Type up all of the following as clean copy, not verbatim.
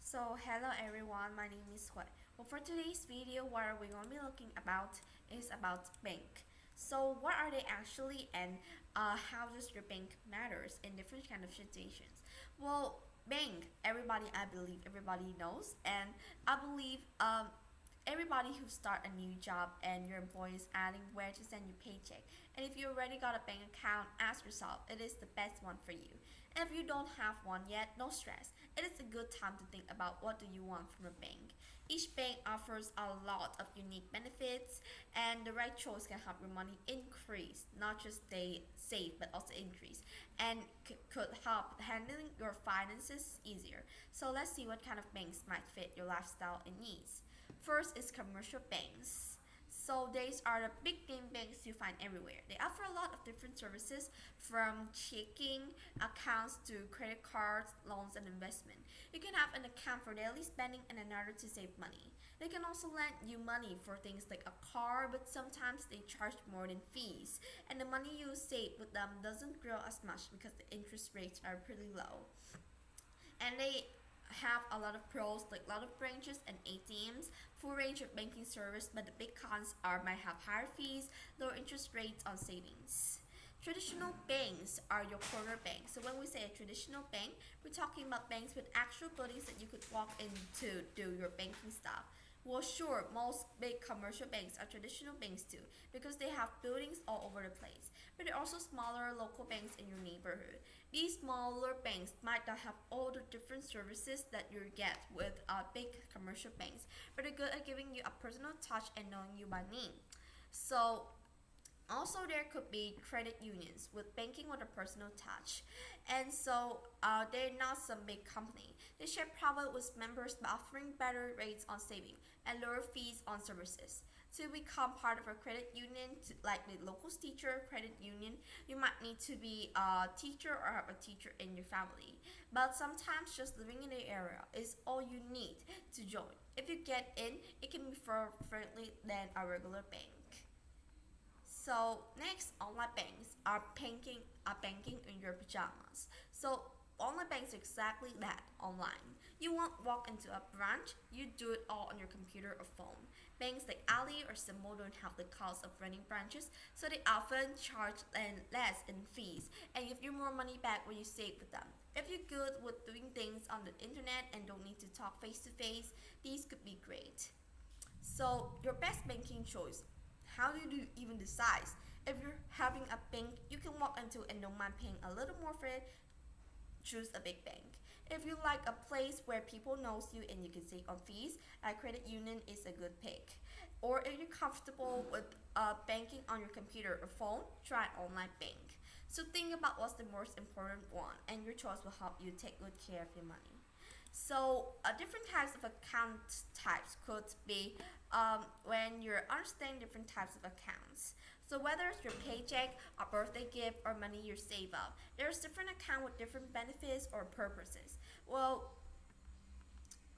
So hello everyone, my name is Hui. Well, for today's video, what we're going to be looking about is about bank. So what are they actually, and how does your bank matters in different kind of situations? Well, bank, everybody, I believe everybody knows, and I believe everybody who start a new job and your employer is adding where to send your paycheck. And if you already got a bank account, ask yourself, it is the best one for you. And if you don't have one yet, no stress. It is a good time to think about what do you want from a bank. Each bank offers a lot of unique benefits, and the right choice can help your money increase, not just stay safe, but also increase, and could help handling your finances easier. So let's see what kind of banks might fit your lifestyle and needs. First is commercial banks. So these are the big name banks you find everywhere. They offer a lot of different services from checking accounts to credit cards, loans, and investment. You can have an account for daily spending and another to save money. They can also lend you money for things like a car, but sometimes they charge more than fees. And the money you save with them doesn't grow as much because the interest rates are pretty low. And they have a lot of pros like a lot of branches and ATMs, full range of banking service, but the big cons are might have higher fees, lower interest rates on savings. Traditional banks are your corner banks. So when we say a traditional bank, we're talking about banks with actual buildings that you could walk into do your banking stuff. Well, sure, most big commercial banks are traditional banks too, because they have buildings all over the place. But there are also smaller local banks in your neighborhood. These smaller banks might not have all the different services that you get with big commercial banks, but they're good at giving you a personal touch and knowing you by name. So also there could be credit unions with banking with a personal touch, and so they're not some big company. They share profit with members by offering better rates on saving and lower fees on services. To become part of a credit union, like the local teacher credit union, you might need to be a teacher or have a teacher in your family. But sometimes just living in the area is all you need to join. If you get in, it can be far friendly than a regular bank. So next, online banks are banking in your pajamas. So online banks are exactly that, online. You won't walk into a branch, you do it all on your computer or phone. Banks like Ali or Symbol don't have the cost of running branches, so they often charge less in fees and give you more money back when you save with them. If you're good with doing things on the internet and don't need to talk face to face, these could be great. So your best banking choice. How do you even decide? If you're having a bank you can walk into and don't mind paying a little more for it, choose a big bank. If you like a place where people knows you and you can save on fees, a credit union is a good pick. Or if you're comfortable with banking on your computer or phone, try online bank. So think about what's the most important one, and your choice will help you take good care of your money. So different types of account types could be when you're understanding different types of accounts. So whether it's your paycheck, a birthday gift, or money you save up, there's different account with different benefits or purposes. Well,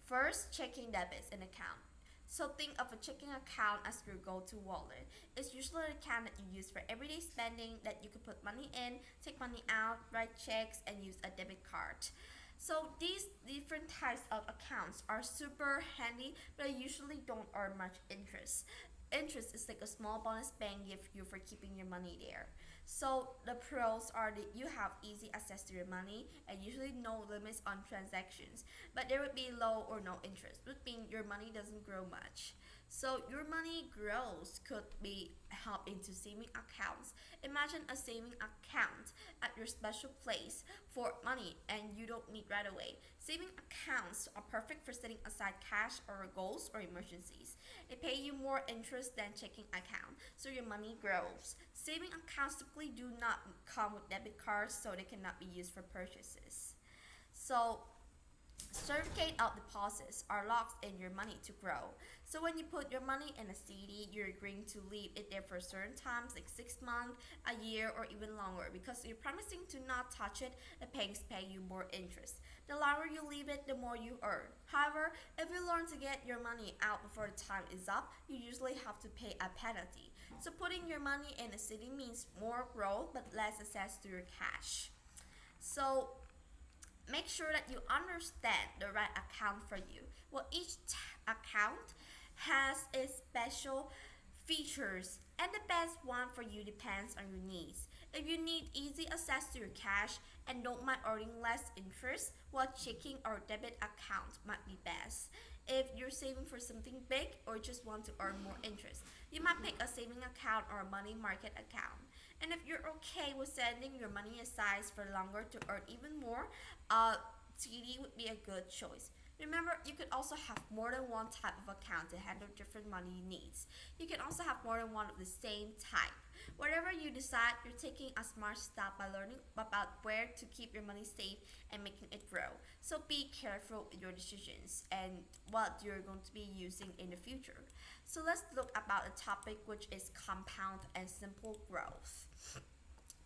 first, checking debits and account. So think of a checking account as your go-to wallet. It's usually an account that you use for everyday spending that you can put money in, take money out, write checks, and use a debit card. So these different types of accounts are super handy, but they usually don't earn much interest. Interest is like a small bonus bank give you for keeping your money there. So the pros are that you have easy access to your money and usually no limits on transactions, but there would be low or no interest, which means your money doesn't grow much. So your money grows could be help into saving accounts. Imagine a saving account at your special place for money and you don't need right away. Saving accounts are perfect for setting aside cash or goals or emergencies. They pay you more interest than checking account, so your money grows. Saving accounts typically do not come with debit cards, so they cannot be used for purchases. So certificate of deposits are locked in your money to grow. So when you put your money in a CD, you're agreeing to leave it there for certain times, like 6 months, a year, or even longer. Because you're promising to not touch it, the banks pay you more interest. The longer you leave it, the more you earn. However, if you learn to get your money out before the time is up, you usually have to pay a penalty. So putting your money in a CD means more growth but less access to your cash. So make sure that you understand the right account for you. Well, each account has its special features, and the best one for you depends on your needs. If you need easy access to your cash and don't mind earning less interest, well, checking or debit account might be best. If you're saving for something big or just want to earn more interest, you might pick a saving account or a money market account. And if you're okay with setting your money aside for longer to earn even more, TD would be a good choice. Remember, you could also have more than one type of account to handle different money needs. You can also have more than one of the same type. Whatever you decide, you're taking a smart step by learning about where to keep your money safe and making it grow. So be careful with your decisions and what you're going to be using in the future. So let's look about a topic which is compound and simple growth.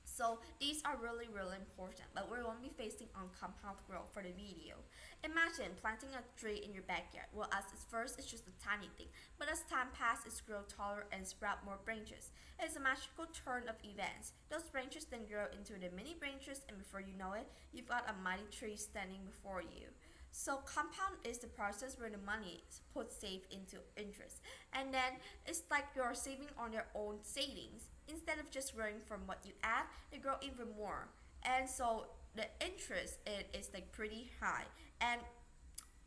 So these are really important, but we're going to be facing on compound growth for the video. Imagine planting a tree in your backyard. Well, as its first, it's just a tiny thing, but as time passes, it grows taller and sprout more branches. It's a magical turn of events. Those branches then grow into the mini branches, and before you know it, you've got a mighty tree standing before you. So compound is the process where the money is put safe into interest. And then it's like you're saving on your own savings. Instead of just growing from what you add, they grow even more. And so the interest it is like pretty high. And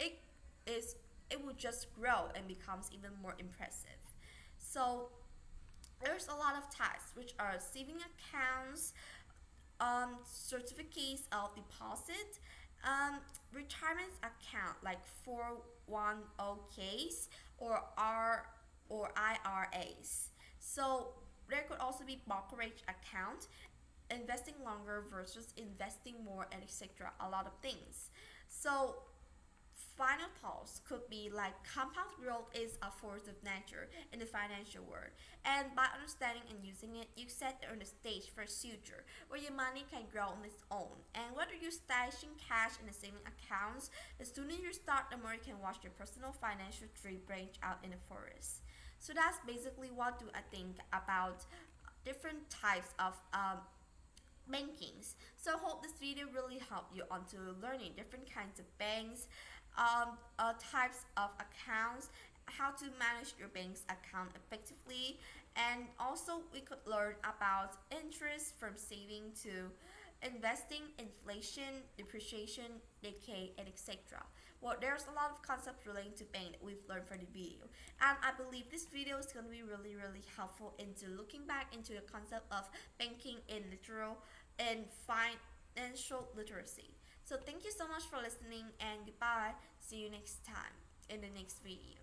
it is it will just grow and becomes even more impressive. So there's a lot of types which are saving accounts, certificates of deposit, retirement account like 401ks or IRAs. So there could also be brokerage account, investing longer versus investing more, and etc. A lot of things. So final thoughts could be like compound growth is a force of nature in the financial world, and by understanding and using it, you set on the stage for a future where your money can grow on its own. And whether you're stashing cash in the saving accounts, the sooner you start, the more you can watch your personal financial tree branch out in the forest. So that's basically what do I think about different types of bankings. So I hope this video really helped you onto learning different kinds of banks, types of accounts, how to manage your bank's account effectively, and also we could learn about interest from saving to investing, inflation, depreciation, decay, and etc. Well, there's a lot of concepts relating to bank that we've learned from the video, and I believe this video is going to be really helpful into looking back into the concept of banking in literal and financial literacy. So thank you so much for listening, and goodbye. See you next time in the next video.